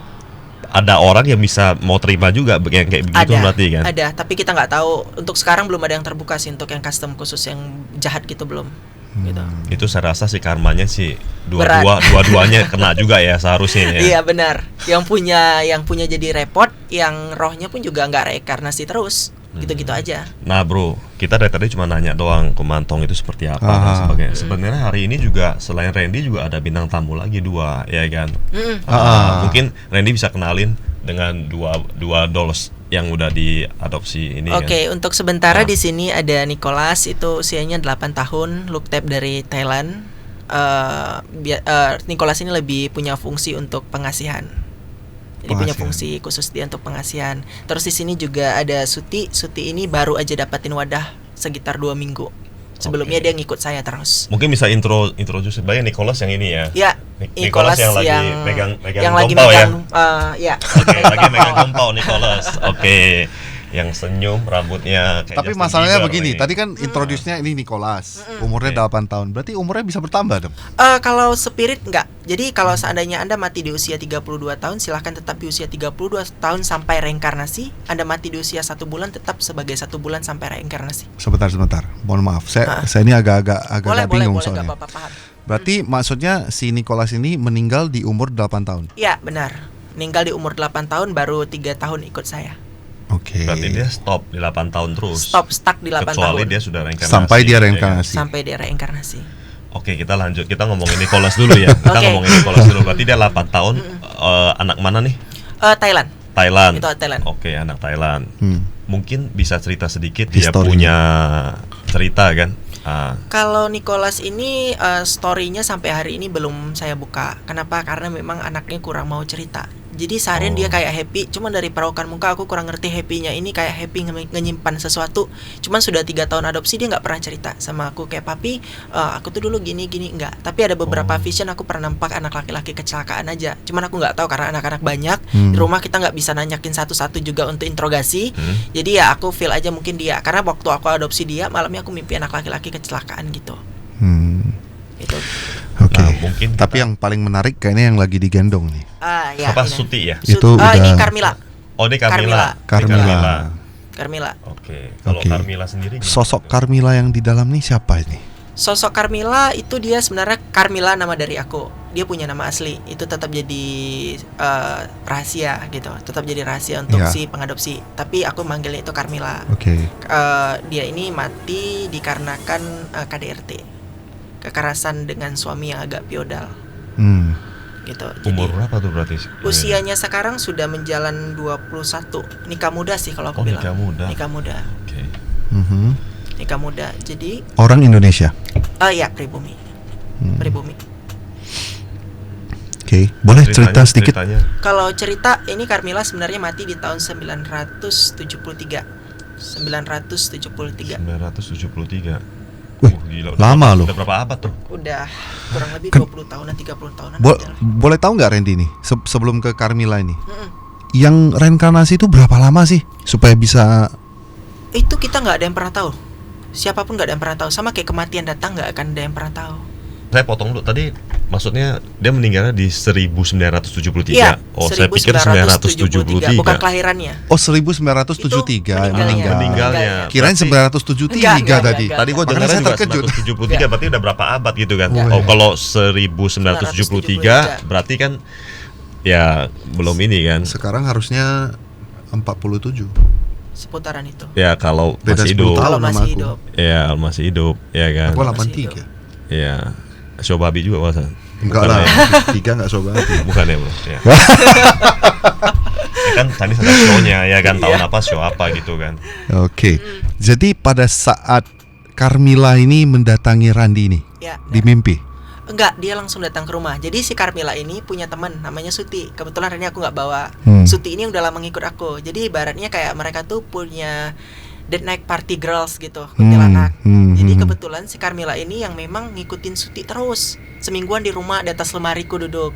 A: ada orang yang bisa mau terima juga yang kayak begitu berarti kan?
C: Ada, tapi kita nggak tahu. Untuk sekarang belum ada yang terbuka sih untuk yang custom khusus yang jahat gitu belum. Gitu.
A: Itu saya rasa sih karmanya sih
C: Berat.
A: dua-duanya kena juga ya seharusnya ya.
C: Iya benar. Yang punya jadi repot, yang rohnya pun juga nggak reinkarnasi terus. Gitu-gitu aja.
A: Nah bro, kita dari tadi cuma nanya doang ke Mantong itu seperti apa dan sebagainya. Sebenarnya hari ini juga selain Randy juga ada bintang tamu lagi 2, ya kan? Mungkin Randy bisa kenalin dengan dua dolls yang udah diadopsi ini.
C: Oke, untuk sementara di sini ada Nicholas, itu usianya 8 tahun, look tab dari Thailand. Nicholas ini lebih punya fungsi untuk pengasihan. Jadi punya fungsi khusus dia untuk pengasihan. Terus di sini juga ada Suti. Suti ini baru aja dapatin wadah sekitar 2 minggu. Sebelumnya dia ngikut saya terus.
A: Mungkin bisa introduce sebagai Nicholas yang ini ya.
C: Ya,
A: Nicholas yang lagi megang gompau ya. Oke, lagi megang gompau Nicholas. Oke. Yang senyum, rambutnya kayak
B: Tapi
A: Justin
B: masalahnya
A: Bieber
B: begini,
A: nih.
B: tadi kan introduce-nya ini Nicholas, umurnya 8 tahun. Berarti umurnya bisa bertambah dong?
C: Kalau spirit enggak. Jadi kalau seandainya Anda mati di usia 32 tahun, silahkan tetap di usia 32 tahun sampai reinkarnasi. Anda mati di usia 1 bulan, tetap sebagai 1 bulan sampai reinkarnasi.
B: Sebentar. Mohon maaf, saya ini agak bingung
C: boleh,
B: soalnya.
C: nggak apa-apa, paham.
B: Berarti maksudnya si Nicholas ini meninggal di umur 8 tahun?
C: Iya, benar. Meninggal di umur 8 tahun, baru 3 tahun ikut saya.
B: Oke.
A: Berarti dia stop di 8 tahun terus.
C: Stuck di 8
A: Kecuali
C: tahun.
A: dia sudah reinkarnasi.
B: Sampai dia
A: ya kan?
B: reinkarnasi.
C: Sampai dia reinkarnasi.
A: Oke, kita lanjut. Kita ngomongin Nicholas dulu ya. Kita
C: Oke.
A: ngomongin Nicholas dulu. Berarti dia 8 tahun. Anak mana nih?
C: Thailand.
A: Thailand.
C: Itu Thailand.
A: Oke, anak Thailand.
B: Hmm.
A: Mungkin bisa cerita sedikit dia
B: History.
A: punya cerita kan?
C: Kalau Nicholas ini story-nya sampai hari ini belum saya buka. Kenapa? Karena memang anaknya kurang mau cerita. Jadi seharian dia kayak happy, cuman dari perawakan muka aku kurang ngerti happy-nya ini kayak happy ngenyimpan sesuatu. Cuman sudah 3 tahun adopsi dia nggak pernah cerita sama aku kayak papi, aku tuh dulu gini enggak. Tapi ada beberapa vision aku pernah nampak anak laki-laki kecelakaan aja. Cuman aku nggak tahu karena anak-anak banyak di rumah, kita nggak bisa nanyakin satu-satu juga untuk interogasi. Jadi ya aku feel aja mungkin dia, karena waktu aku adopsi dia malamnya aku mimpi anak laki-laki kecelakaan gitu. Itu.
B: Oke.
A: Nah, mungkin
B: Tapi yang paling menarik kayaknya yang lagi digendong nih.
C: Ya,
A: apa
C: ini.
A: Suti ya?
B: Itu
C: ini
B: udah-
C: Carmilla.
A: Oh, ini Carmilla.
B: Carmilla.
C: Carmilla.
A: Oke. Kalau
B: Oke.
A: Carmilla sendiri gimana?
B: Sosok Carmilla yang di dalam nih siapa ini?
C: Sosok Carmilla itu dia sebenarnya Carmilla nama dari aku. Dia punya nama asli. Itu tetap jadi rahasia gitu. Tetap jadi rahasia untuk
B: Ya.
C: si pengadopsi. Tapi aku manggilnya itu Carmilla.
B: Oke.
C: Dia ini mati dikarenakan KDRT. Kekerasan dengan suami yang agak feodal gitu.
A: Umur
C: Jadi
A: berapa tuh berarti?
C: usianya sekarang sudah menjalan 21. Nikah muda sih kalau aku
A: Oh,
C: bilang.
A: nikah muda.
C: Nikah muda.
A: Oke.
C: Nikah muda. Jadi
B: Orang Indonesia.
C: ya pribumi. Pribumi.
B: Oke. Boleh cerita sedikit?
A: Ceritanya.
C: Kalau cerita ini Carmilla sebenarnya mati di tahun 973. 973.
A: 973.
B: Wih,
A: Gila.
B: lama loh.
A: Udah berapa abad tuh?
C: Udah kurang lebih 20 tahunan, 30 tahunan. aja lah.
B: Boleh tahu nggak Randy nih sebelum ke Carmilla ini? Yang reinkarnasi itu berapa lama sih supaya bisa?
C: Itu kita nggak ada yang pernah tahu. Siapapun nggak ada yang pernah tahu. Sama kayak kematian datang nggak akan ada yang pernah tahu.
A: Saya potong dulu tadi, maksudnya dia meninggalnya di 1973.
C: Iya,
A: Oh, saya pikir 973.
C: bukan kelahirannya.
B: Oh 1973
C: meninggalnya.
A: Meninggalnya.
B: Kirain 973
C: Enggak,
B: tadi.
C: enggak.
A: Tadi gua
B: Makanya
A: dengarnya
B: saya
A: juga
B: terkejut.
A: 973, berarti udah berapa abad gitu kan?
B: Oh,
A: Oh,
B: iya.
A: kalau 1973 berarti kan ya belum ini kan?
B: Sekarang harusnya 47.
C: Seputaran itu.
A: Ya kalau
B: Beda
A: masih
B: 10
A: hidup.
B: tahun.
C: Kalau
B: sama
C: masih
B: aku.
C: hidup.
A: Ya masih hidup, ya kan?
B: Aku
C: Masih
B: 83.
A: Ya, show babi juga masa?
B: Enggak
A: Bukan
B: lah,
A: ya?
B: 3 enggak sobat.
A: Bukan ya bro? Ya. Ya kan tadi ada show-nya ya kan, tahun apa show apa gitu kan?
B: Oke. Jadi pada saat Carmilla ini mendatangi Randi nih
C: Ya.
B: di mimpi.
C: Enggak, dia langsung datang ke rumah. Jadi si Carmilla ini punya teman namanya Suti. Kebetulan hari ini aku nggak bawa. Suti ini udah lama ngikut aku. Jadi ibaratnya kayak mereka tuh punya date night party girls gitu, kuntilanak. Jadi kebetulan si Carmilla ini yang memang ngikutin Suti terus. Semingguan di rumah di atas lemariku duduk.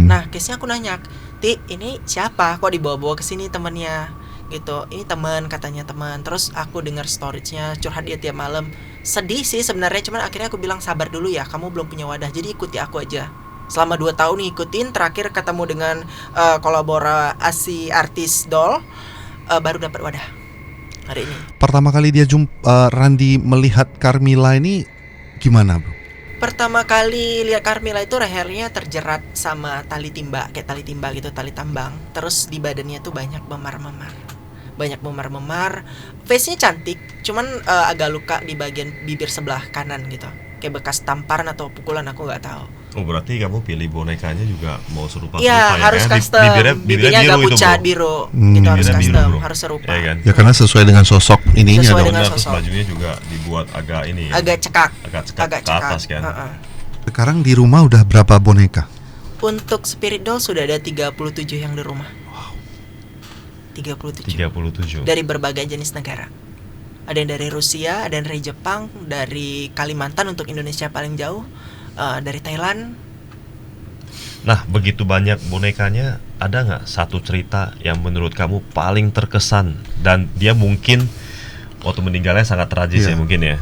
C: Nah, case-nya aku nanya, "Ti, ini siapa? Kok dibawa-bawa ke sini temennya?" Gitu. "Ini teman," katanya teman. Terus aku dengar storage-nya, curhat dia tiap malam. Sedih sih sebenarnya, cuman akhirnya aku bilang sabar dulu ya, kamu belum punya wadah. Jadi ikuti aku aja. Selama 2 tahun ngikutin, terakhir ketemu dengan kolaborasi artis doll, baru dapat wadah hari ini.
B: Pertama kali dia Randi melihat Carmilla ini gimana, Bro?
C: Pertama kali lihat Carmilla itu lehernya terjerat sama tali timba, kayak tali timba gitu, tali tambang. Terus di badannya tuh banyak memar-memar. Face-nya cantik, cuman agak luka di bagian bibir sebelah kanan gitu. Kayak bekas tamparan atau pukulan, aku nggak tahu.
A: Oh berarti kamu pilih bonekanya juga mau serupa
C: Iya, harus custom. Bibirnya agak
A: biru itu,
C: pucat
A: bro.
C: biru, gitu harus
A: Bibirnya biru,
C: custom,
A: bro.
C: harus serupa.
A: Ya kan?
B: Ya karena sesuai dengan sosok ininya
C: Sesuai
B: dong.
C: dengan
A: Terus
C: sosok.
A: bajunya juga dibuat agak ini ya.
C: Agak cekak,
A: Agak cekak ke atas kan.
B: Sekarang di rumah udah berapa boneka?
C: Untuk spirit doll sudah ada 37 yang di rumah. 37.
A: 37.
C: Dari berbagai jenis negara. Ada yang dari Rusia, ada yang dari Jepang, dari Kalimantan untuk Indonesia paling jauh, dari Thailand.
A: Nah begitu banyak bonekanya, ada nggak satu cerita yang menurut kamu paling terkesan dan dia mungkin waktu meninggalnya sangat tragis
B: Iya.
A: ya mungkin ya?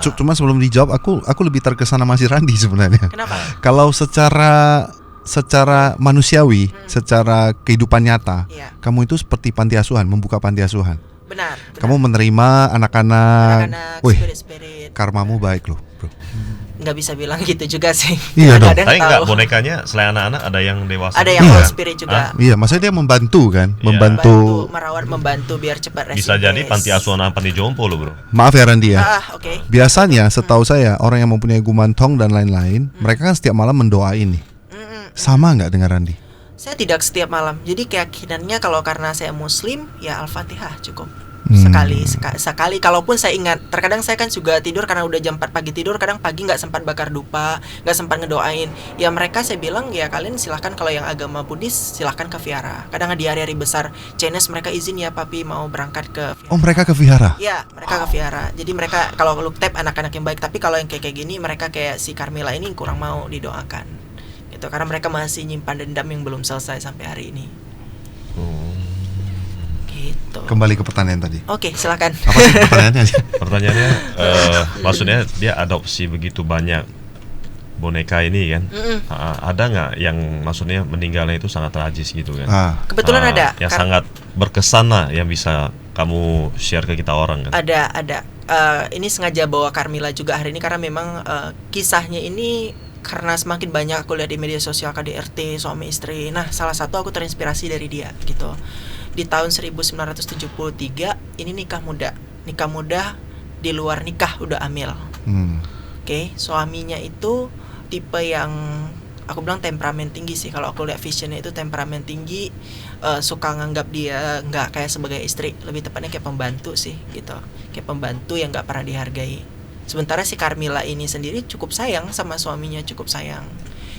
B: Cuma sebelum dijawab, aku lebih terkesan sama si Randi sebenarnya.
C: Kenapa?
B: Kalau secara manusiawi, secara kehidupan nyata,
C: Iya.
B: kamu itu seperti panti asuhan, membuka panti asuhan.
C: Benar.
B: Kamu menerima anak-anak. Wih,
C: spirit.
B: karmamu baik loh, Bro.
C: Nggak bisa bilang gitu juga sih.
B: Iya dong.
C: Ada yang
A: Tapi nggak,
C: tahu.
A: bonekanya selain anak-anak ada yang dewasa.
C: Ada yang
B: Iya.
C: old spirit juga.
B: Iya, maksudnya dia membantu kan,
A: Iya.
B: membantu.
C: Merawat, membantu biar cepat resist.
A: Bisa jadi panti asuhan panti jompo loh bro.
B: Maaf ya Randi ya.
C: Oke.
B: Biasanya setahu saya orang yang mempunyai gumantong dan lain-lain, mereka kan setiap malam mendoain nih. Sama nggak dengan Randi?
C: Saya tidak setiap malam. Jadi keyakinannya kalau karena saya Muslim, ya Al-Fatihah cukup. Sekali kalaupun saya ingat. Terkadang saya kan juga tidur karena udah jam 4 pagi tidur, kadang pagi nggak sempat bakar dupa, nggak sempat ngedoain. Ya mereka saya bilang ya kalian silahkan, kalau yang agama Buddhis silahkan ke vihara. Kadang di hari-hari besar Chinese mereka izin ya papi mau berangkat ke vihara.
B: Oh, mereka ke vihara.
C: Ya, mereka ke vihara. Jadi mereka kalau look tap anak-anak yang baik, tapi kalau yang kayak gini mereka kayak si Carmilla ini kurang mau didoakan. Gitu, karena mereka masih nyimpan dendam yang belum selesai sampai hari ini. Gitu.
B: Kembali ke pertanyaan tadi.
C: Oke, silakan.
B: Apa sih pertanyaannya?
A: Pertanyaannya, maksudnya dia adopsi begitu banyak boneka ini kan? Ada nggak yang maksudnya meninggalnya itu sangat tragis gitu kan?
C: Kebetulan ada.
A: Yang sangat berkesan lah yang bisa kamu share ke kita orang kan?
C: Ada. Ini sengaja bawa Carmilla juga hari ini karena memang kisahnya ini karena semakin banyak aku lihat di media sosial KDRT suami istri. Nah, salah satu aku terinspirasi dari dia gitu. Di tahun 1973 ini nikah muda di luar nikah udah hamil. Oke, suaminya itu tipe yang aku bilang temperamen tinggi sih. Kalau aku lihat visionnya itu temperamen tinggi, suka nganggap dia nggak kayak sebagai istri, lebih tepatnya kayak pembantu sih gitu, kayak pembantu yang nggak pernah dihargai. Sementara si Carmilla ini sendiri cukup sayang sama suaminya, cukup sayang.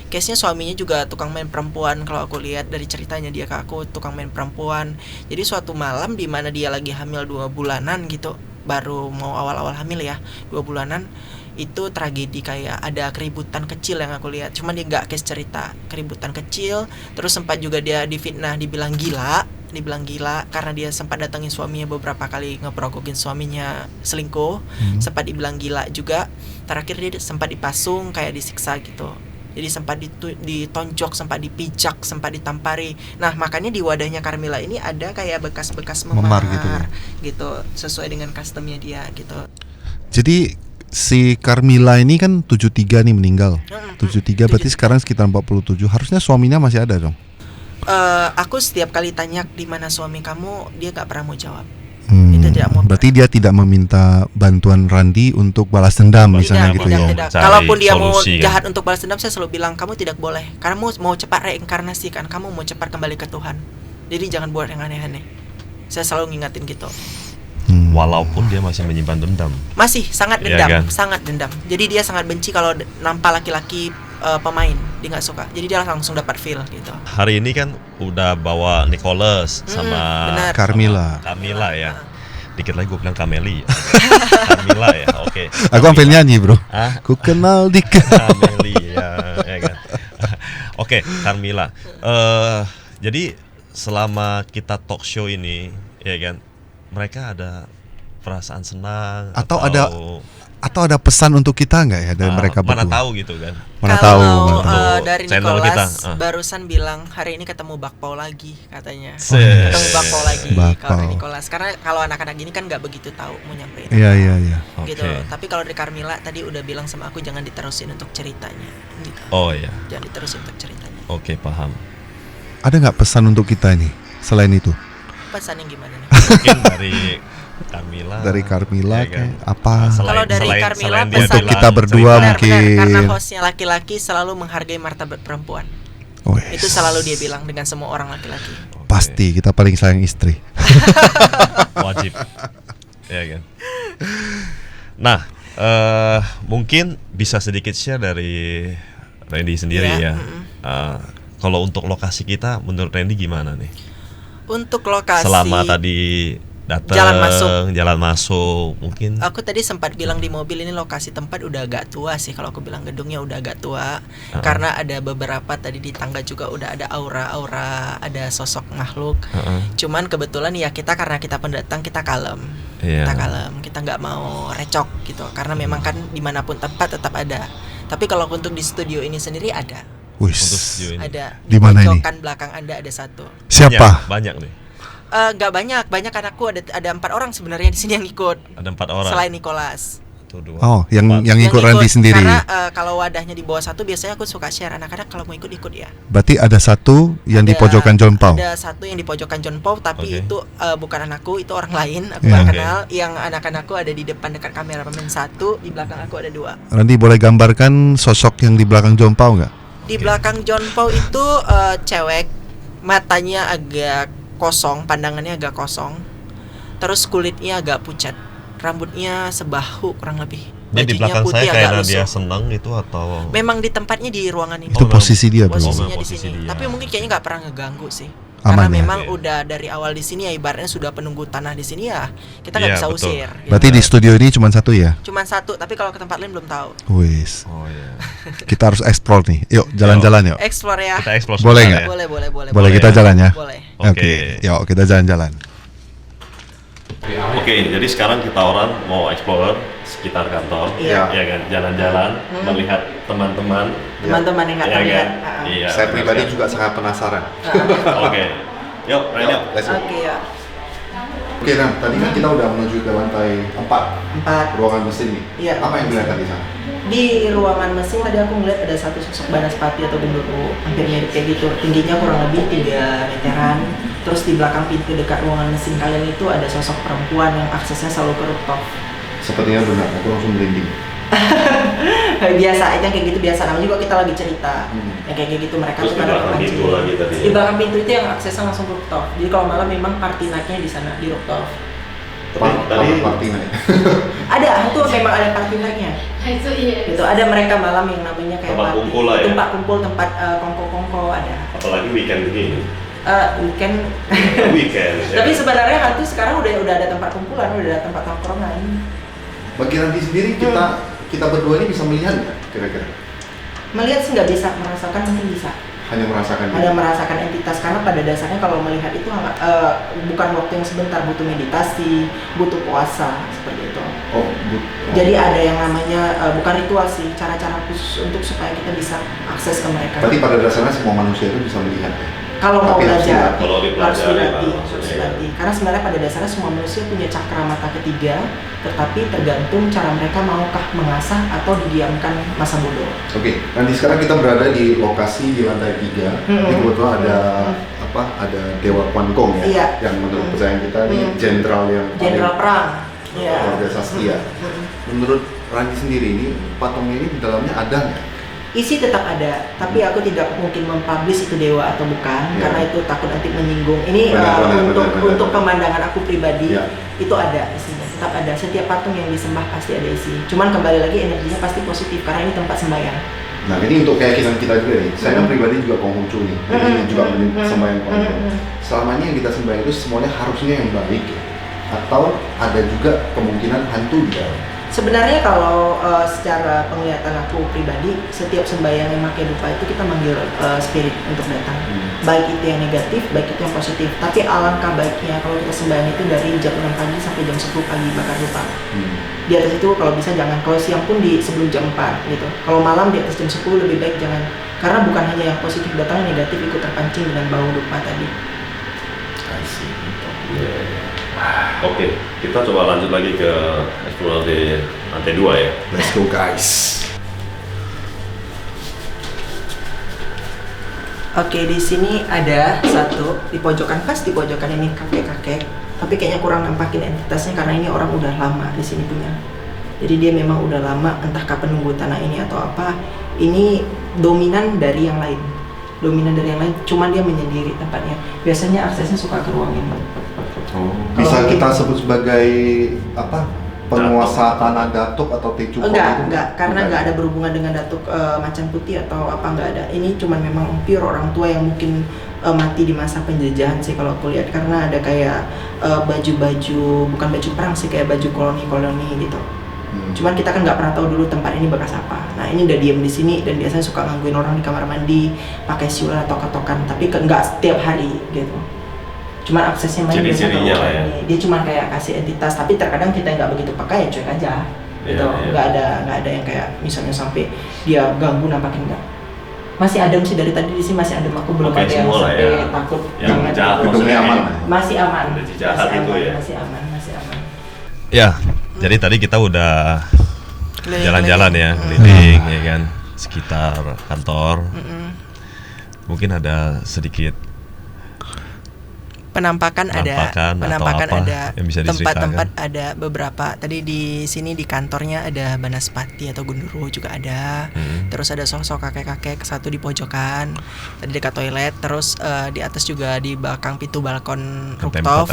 C: Case-nya suaminya juga tukang main perempuan. Kalau aku lihat dari ceritanya dia ke aku, tukang main perempuan. Jadi suatu malam di mana dia lagi hamil 2 bulanan gitu, baru mau awal-awal hamil ya, 2 bulanan, itu tragedi kayak ada keributan kecil yang aku lihat. Cuman dia nggak case cerita keributan kecil. Terus sempat juga dia difitnah, dibilang gila. gila karena dia sempat datangin suaminya beberapa kali, ngeprogokin suaminya selingkuh, sempat dibilang gila juga. Terakhir dia sempat dipasung, kayak disiksa gitu. Jadi sempat ditonjok, sempat dipijak, sempat ditampari. Nah makanya di wadahnya Carmilla ini ada kayak bekas-bekas memar gitu, sesuai dengan customnya dia gitu.
B: Jadi si Carmilla ini kan 73 nih meninggal. 73 berarti sekarang sekitar 47. Harusnya suaminya masih ada dong.
C: Aku setiap kali tanya di mana suami kamu, dia gak pernah mau jawab. Itu tidak mau.
B: Berarti dia tidak meminta bantuan Randy untuk balas dendam misalnya gitu ya.
C: Tidak. Kalaupun dia mau jahat untuk balas dendam, saya selalu bilang kamu tidak boleh. Kamu mau cepat reinkarnasi kan, kamu mau cepat kembali ke Tuhan. Jadi jangan buat yang aneh-aneh. Saya selalu ngingatin gitu.
A: Walaupun dia masih menyimpan dendam.
C: Masih sangat dendam,
A: kan?
C: sangat dendam. Jadi dia sangat benci kalau nampak laki-laki pemain, dia nggak suka. Jadi dia langsung dapat feel gitu.
A: Hari ini kan udah bawa Nicholas sama
B: Carmilla
A: ya. Dikit lagi gue bilang Kameli. Carmilla ya, oke.
B: Aku sampai nyanyi bro. Ku kenal di
A: Kameli ya kan. Oke, Carmilla. Jadi selama kita talk show ini, ya kan, mereka ada perasaan senang
B: atau ada pesan untuk kita nggak ya dari mereka berdua?
A: Mana tahu gitu kan.
B: Mana tahu.
C: Dari
A: channel
C: Nicholas
A: kita.
C: Barusan bilang hari ini ketemu bakpao lagi katanya.
A: Ketemu
C: bakpao lagi kalau dari Nicholas. Karena kalau anak-anak gini kan nggak begitu tahu mau nyampein.
B: Iya.
C: Gitu. Tapi kalau dari Carmilla tadi udah bilang sama aku jangan diterusin untuk ceritanya. Gitu.
A: Oh iya.
C: Jangan diterusin untuk ceritanya.
A: Oke, paham.
B: Ada nggak pesan untuk kita ini selain itu?
C: Pesan yang gimana nih?
A: Mungkin dari Carmilla
B: ya kan? Apa?
C: Kalau dari Carmilla
B: untuk kita berdua mungkin
C: karena hostnya laki-laki selalu menghargai martabat perempuan. Itu selalu dia bilang dengan semua orang laki-laki.
B: Pasti kita paling sayang istri.
A: Wajib. Ya kan. Nah, mungkin bisa sedikit share dari Randy sendiri ya. Kalau untuk lokasi kita, menurut Randy gimana nih?
C: Untuk lokasi
A: selama tadi datang jalan masuk mungkin.
C: Aku tadi sempat bilang di mobil ini lokasi tempat udah agak tua sih, kalau aku bilang gedungnya udah agak tua. Karena ada beberapa tadi di tangga juga udah ada aura-aura, ada sosok makhluk. Cuman kebetulan ya kita karena kita pendatang kita kalem. Kita kalem, kita nggak mau recok gitu. Karena memang kan dimanapun tempat tetap ada. Tapi kalau untuk di studio ini sendiri ada. Ada di pojokan belakang Anda ada satu.
B: Siapa?
A: Banyak nih.
C: Gak banyak anakku, ada 4 orang sebenarnya di sini yang ikut.
A: Ada 4 orang.
C: Selain Nicholas.
B: Yang ikut Randy sendiri.
C: Karena kalau wadahnya di bawah satu biasanya aku suka share anak-anak kalau mau ikut ya.
B: Berarti ada satu yang di pojokan John Paul.
C: Ada satu yang di pojokan John Paul, tapi itu bukan anakku, itu orang lain. Aku gak kenal. Yang anak-anakku ada di depan dekat kameramen satu, di belakang aku ada 2.
B: Randy boleh gambarkan sosok yang di belakang John Paul nggak?
C: Di belakang John Paul itu cewek, matanya agak kosong, pandangannya agak kosong. Terus kulitnya agak pucat, rambutnya sebahu kurang lebih.
A: Dia di belakang saya karena dia senang itu atau?
C: Memang di tempatnya di ruangan ini.
B: Itu posisi dia,
C: posisinya di sini. Tapi mungkin kayaknya nggak pernah ngeganggu sih. Karena memang udah dari awal di sini ya, ibaratnya sudah penunggu tanah di sini ya, kita nggak bisa usir.
B: Berarti di studio ini cuma satu ya?
C: Cuma satu, tapi kalau ke tempat lain belum tahu.
B: Wis. Kita harus explore nih. Yuk jalan-jalan yuk.
C: Explore ya.
A: Kita explore.
B: Boleh nggak?
C: Boleh.
B: Boleh kita jalan ya?
C: Boleh.
B: Oke. Yuk kita jalan-jalan.
A: Oke, jadi sekarang kita orang mau explore sekitar kantor, ya kan, jalan-jalan, melihat teman-teman
C: yang nggak terlihat.
A: Iya.
B: Saya pribadi juga sangat penasaran.
A: Oke, yuk,
C: Oke ya.
B: Oke, Ram, tadi kan kita udah menuju ke lantai 4 ruangan mesin nih.
C: Iya.
B: Apa yang dilihat di sana?
C: Di ruangan mesin tadi aku ngeliat ada satu sosok Banaspati atau genderuwo, hampir mirip kayak gitu. Tingginya kurang lebih 3 meteran. Terus di belakang pintu dekat ruangan mesin kalian itu ada sosok perempuan yang aksesnya selalu ke rooftop.
B: Sepertinya benar, aku langsung merinding.
C: Biasa aja kayak gitu, biasa, namanya juga kita lagi cerita. Yang kayak gitu mereka tuh kadang di belakang pintu itu yang aksesnya langsung ke rooftop. Jadi kalau malam memang party night-nya di sana di rooftop.
B: Tadi party night.
C: Ada, itu memang ada party night-nya. Itu ada mereka malam yang namanya kayak
A: tempat
C: party.
A: Kumpul lah ya.
C: Tempat kumpul, tempat kongko-kongko ada.
A: Apalagi weekend begini.
C: Weekend.
A: Ya.
C: Tapi sebenarnya hantu sekarang udah ada tempat kumpulan, udah ada tempat tongkrongan.
B: Bagi Randy sendiri kita berdua ini bisa melihat nggak kira-kira?
C: Melihat sih nggak bisa, merasakan mungkin bisa.
B: hanya merasakan
C: hanya merasakan entitas, karena pada dasarnya kalau melihat itu bukan waktu yang sebentar, butuh meditasi, butuh puasa seperti itu. Jadi ada yang namanya bukan ritual sih, cara-cara khusus untuk supaya kita bisa akses ke mereka.
B: Berarti pada dasarnya semua manusia itu bisa melihat ya?
C: Kalau mau belajar,
A: kalau
C: harus dilatih.
A: ya.
C: Karena sebenarnya pada dasarnya semua manusia punya cakra mata ketiga, tetapi tergantung cara mereka maukah mengasah atau didiamkan masa bodoh.
B: Oke, nanti sekarang kita berada di lokasi di lantai 3. Ini kebetulan ada ada Dewa Kwan Gong ya,
C: Iya.
B: yang menurut kepercayaan kita ini jenderal yang
C: Jenderal perang.
B: luar biasa setia. Menurut Randi sendiri ini patungnya ini di dalamnya ada nggak?
C: Isi tetap ada, tapi aku tidak mungkin mempublish itu dewa atau bukan, karena itu takut nanti menyinggung. Ini untuk pemandangan aku pribadi, itu ada isinya, tetap ada. Setiap patung yang disembah pasti ada isi. Cuman kembali lagi energinya pasti positif karena ini tempat sembahyang.
B: Nah ini untuk keyakinan kita juga nih. Saya kan pribadi juga Konghucu nih, jadi juga sembahyang Konghucu. Selama ini yang kita sembahyang itu semuanya harusnya yang baik ya? Atau ada juga kemungkinan hantu di dalam?
C: Sebenarnya kalau secara penglihatan aku pribadi, setiap sembahyang yang pakai dupa itu kita manggil spirit untuk datang. Baik itu yang negatif, baik itu yang positif. Tapi alangkah baiknya kalau kita sembahyang itu dari jam 6 pagi sampai jam 10 pagi bakar dupa. Di atas itu kalau bisa jangan, kalau siang pun di sebelum jam 4 gitu. Kalau malam di atas jam 10 lebih baik jangan. Karena bukan hanya yang positif datang, yang negatif ikut terpancing dengan bau dupa tadi.
A: Oke, kita coba lanjut lagi ke eksplorasi lantai 2 ya.
B: Let's go guys.
C: Oke, di sini ada satu di pojokan, pas di pojokan ini kakek-kakek. Tapi kayaknya kurang nampakin entitasnya karena ini orang udah lama di sini punya. Jadi dia memang udah lama, entah kapan nunggu tanah ini atau apa. Ini dominan dari yang lain. Cuman dia menyendiri tempatnya. Biasanya aksesnya suka ke ruang ini.
B: Bisa kita sebut sebagai apa? Penguasa tanah datuk atau tecu?
C: Enggak, karena enggak ada berhubungan dengan datuk macan putih atau apa, enggak ada. Ini cuman memang pure orang tua yang mungkin mati di masa penjajahan sih kalau aku lihat, karena ada kayak baju-baju, bukan baju perang sih, kayak baju koloni-koloni gitu. Cuman kita kan nggak pernah tahu dulu tempat ini bekas apa. Nah ini udah diem di sini dan biasanya suka gangguin orang di kamar mandi, pakai siulan atau ketokan, tapi nggak setiap hari gitu. Cuman aksesnya main biasa ke
A: lah ya.
C: Dia cuma kayak kasih entitas, tapi terkadang kita nggak begitu peka ya cuek aja. Gitu. Nggak ada yang kayak misalnya sampai dia ganggu nampakin enggak. Masih adem sih dari tadi di sini, masih adem, aku belum ada yang sampai takut.
A: Yang jahat
B: maksudnya aman.
C: Masih aman. Masih aman.
A: Ya, jadi tadi kita udah jalan-jalan ya, keliling ya kan, sekitar kantor. Mungkin ada sedikit penampakan ada yang bisa
C: tempat-tempat ada beberapa. Tadi di sini di kantornya ada Banaspati atau Gundurwo juga ada. Terus ada sosok kakek-kakek satu di pojokan tadi dekat toilet. Terus di atas juga di belakang pintu balkon rooftop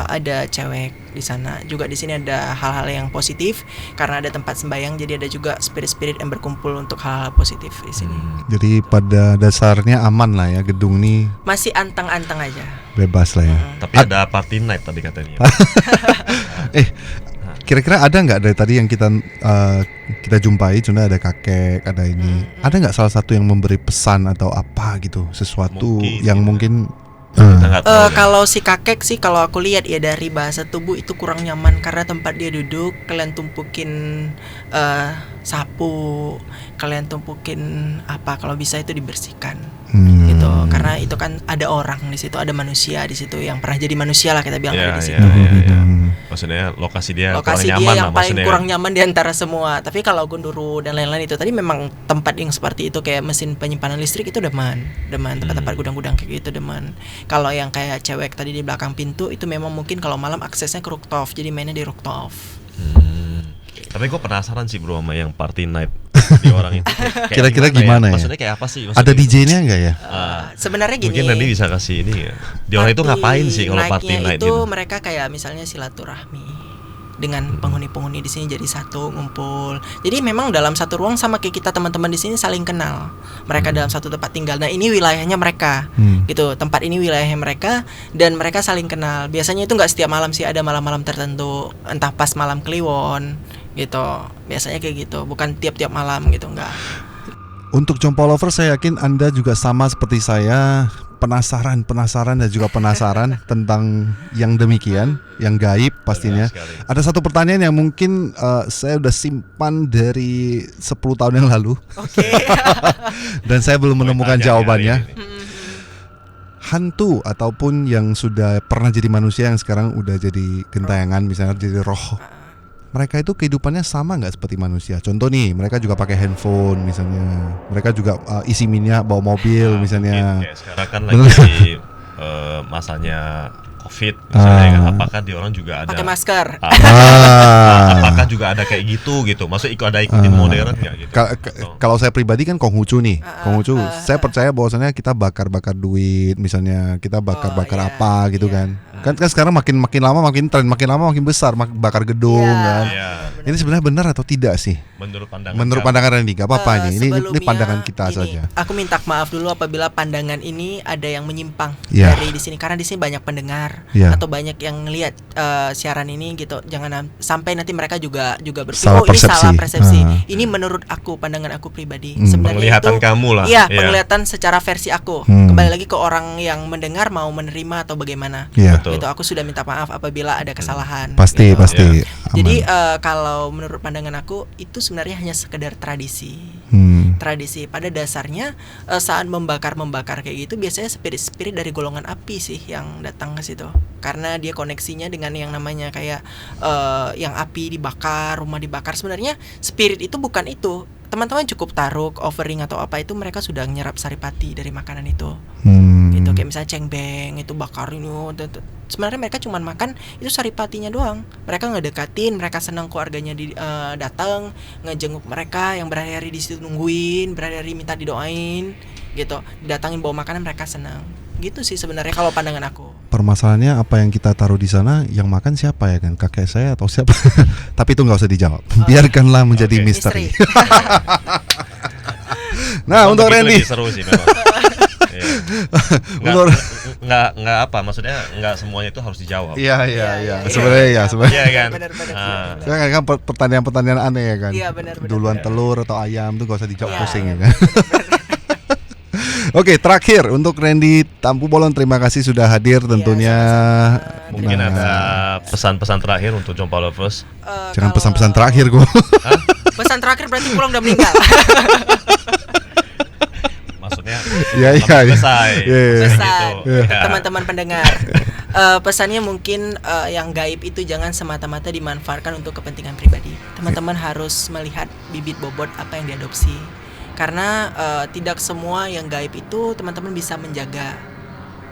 C: ada cewek di sana. Juga di sini ada hal-hal yang positif karena ada tempat sembahyang, jadi ada juga spirit-spirit yang berkumpul untuk hal-hal positif di sini.
B: Jadi pada dasarnya aman lah ya gedung ini.
C: Masih anteng-anteng aja.
B: Bebas lah ya.
A: Tapi ada party night tadi katanya.
B: Kira-kira ada nggak dari tadi yang kita jumpai, cuma ada kakek, ada ini. Ada nggak salah satu yang memberi pesan atau apa gitu, sesuatu yang mungkin
C: kalau si kakek sih, kalau aku lihat ya dari bahasa tubuh itu kurang nyaman karena tempat dia duduk, kalian tumpukin sapu, kalian tumpukin apa, kalau bisa itu dibersihkan. Gitu, karena itu kan ada orang di situ, ada manusia di situ yang pernah jadi manusia lah kita bilang di situ.
A: Maksudnya lokasi dia
C: yang paling kurang nyaman di antara semua. Tapi kalau Gundurwo dan lain-lain itu tadi memang tempat yang seperti itu, kayak mesin penyimpanan listrik itu deman tempat-tempat gudang-gudang kayak gitu deman. Kalau yang kayak cewek tadi di belakang pintu itu memang mungkin kalau malam aksesnya ke rooftop, jadi mainnya di rooftop.
A: Tapi gue penasaran sih bro sama yang party night di orang itu.
B: Kira-kira gimana ya?
A: Maksudnya kayak apa sih?
B: Ada DJ-nya nggak ya?
C: Sebenarnya gini.
A: Mungkin nanti bisa kasih ini ya. Di orang itu ngapain sih kalau party night
C: itu
A: gitu?
C: Mereka kayak misalnya silaturahmi dengan penghuni-penghuni di sini jadi satu ngumpul. Jadi memang dalam satu ruang sama kayak kita teman-teman di sini saling kenal. Mereka dalam satu tempat tinggal. Nah, ini wilayahnya mereka. Gitu. Tempat ini wilayahnya mereka dan mereka saling kenal. Biasanya itu enggak setiap malam sih, ada malam-malam tertentu, entah pas malam Kliwon gitu. Biasanya kayak gitu, bukan tiap-tiap malam gitu, enggak.
B: Untuk John Paul Lovers, saya yakin Anda juga sama seperti saya, penasaran dan juga penasaran tentang yang demikian, yang gaib pastinya. Ada satu pertanyaan yang mungkin saya udah simpan dari 10 tahun yang lalu. Dan saya belum menemukan jawabannya. Hantu ataupun yang sudah pernah jadi manusia yang sekarang udah jadi gentayangan, misalnya jadi roh, mereka itu kehidupannya sama nggak seperti manusia? Contoh nih, mereka juga pakai handphone misalnya, mereka juga isi minyak, bawa mobil misalnya.
A: Sekarang kan lagi masanya COVID misalnya, kan? Apakah di orang juga ada
C: pakai masker?
A: Apakah juga ada kayak gitu? Maksudnya ikutin modern nggak gitu?
B: Kalau saya pribadi kan Konghucu nih, Konghucu, saya percaya bahwasannya kita bakar duit, misalnya kita bakar apa gitu kan. Kan sekarang makin lama makin tren, makin lama makin besar, bakar gedung kan. Ini sebenarnya benar atau tidak sih?
A: Menurut
B: pandangan Randy, gak apa-apa ini pandangan kita saja.
C: Aku minta maaf dulu apabila pandangan ini ada yang menyimpang dari di sini, karena di sini banyak pendengar atau banyak yang ngelihat siaran ini gitu. Jangan sampai nanti mereka juga berpikir ini salah persepsi. Ini menurut aku, pandangan aku pribadi. Sebenarnya
A: penglihatan
C: itu,
A: kamu lah.
C: Iya, penglihatan secara versi aku. Kembali lagi ke orang yang mendengar mau menerima atau bagaimana. Gitu, aku sudah minta maaf apabila ada kesalahan.
B: Pasti.
C: Jadi kalau menurut pandangan aku itu sebenarnya hanya sekedar tradisi. Tradisi pada dasarnya saat membakar kayak gitu biasanya spirit dari golongan api sih yang datang ke situ. Karena dia koneksinya dengan yang namanya kayak yang api dibakar, rumah dibakar. Sebenarnya spirit itu bukan itu. Teman-teman cukup taruh offering atau apa itu, mereka sudah nyerap saripati dari makanan itu. Gitu, kayak misalnya cengbeng itu bakar ini. Sebenarnya mereka cuma makan itu saripatinya doang. Mereka ngedekatin, mereka senang keluarganya datang, ngejenguk mereka yang berhari-hari di situ nungguin, berhari-hari minta didoain, gitu. Datangin bawa makanan, mereka senang. Gitu sih sebenarnya kalau pandangan aku.
B: Permasalahannya apa yang kita taruh di sana, yang makan siapa ya kan? Kakek saya atau siapa? Tapi itu nggak usah dijawab. Biarkanlah menjadi misteri. Nah, untuk Randy.
A: Seru sih memang. Nggak apa, maksudnya nggak semuanya itu harus dijawab.
B: Iya. Sebenarnya
A: kan.
B: Benar. Kan pertanyaan aneh ya kan.
C: Iya, benar.
B: Duluan telur atau ayam tuh gak usah dijawab pusing ya kan. Oke, terakhir untuk Randy Tampu Bolon, terima kasih sudah hadir tentunya.
A: Mungkin ada pesan-pesan terakhir untuk John Paul Lovers.
B: Jangan pesan-pesan terakhir gua.
C: Pesan terakhir berarti pulang udah meninggal.
A: Maksudnya
C: selesai. Teman-teman pendengar, pesannya mungkin yang gaib itu jangan semata-mata dimanfaatkan untuk kepentingan pribadi. Teman-teman harus melihat bibit bobot apa yang diadopsi, karena tidak semua yang gaib itu teman-teman bisa menjaga,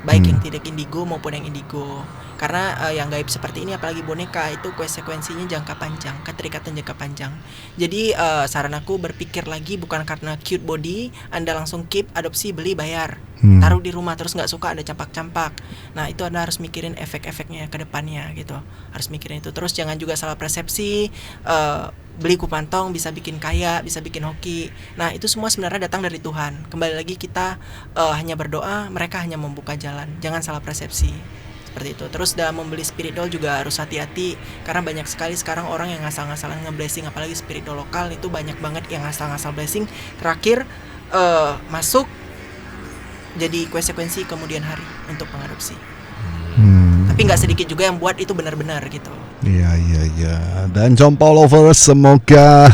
C: baik yang tidak indigo maupun yang indigo. Karena yang gaib seperti ini, apalagi boneka, itu konsekuensinya jangka panjang, keterikatan jangka panjang. Jadi saran aku berpikir lagi, bukan karena cute body Anda langsung keep, adopsi, beli, bayar, taruh di rumah terus nggak suka ada campak-campak. Nah itu Anda harus mikirin efek-efeknya ke depannya gitu, harus mikirin itu. Terus jangan juga salah persepsi, beli kupantong bisa bikin kaya, bisa bikin hoki. Nah itu semua sebenarnya datang dari Tuhan. Kembali lagi kita hanya berdoa, mereka hanya membuka jalan. Jangan salah persepsi seperti itu. Terus dalam membeli spirit doll juga harus hati-hati, karena banyak sekali sekarang orang yang ngasal-ngasalan nge-blessing, apalagi spirit doll lokal itu banyak banget yang ngasal-ngasal blessing. Terakhir masuk jadi konsekuensi kemudian hari untuk mengadopsi. Tapi nggak sedikit juga yang buat itu benar-benar gitu.
B: Iya. Dan John Paul Lovers, semoga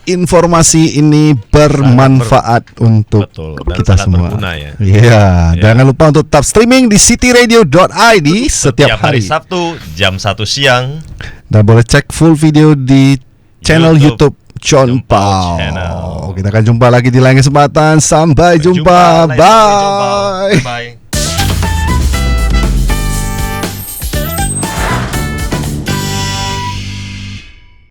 B: informasi ini bermanfaat untuk kita semua. Iya. Jangan lupa untuk tetap streaming di cityradio.id setiap hari
A: Sabtu jam 1 siang.
B: Dan boleh cek full video di channel YouTube John Paul. Kita akan jumpa lagi di lain kesempatan. Sampai jumpa. Bye.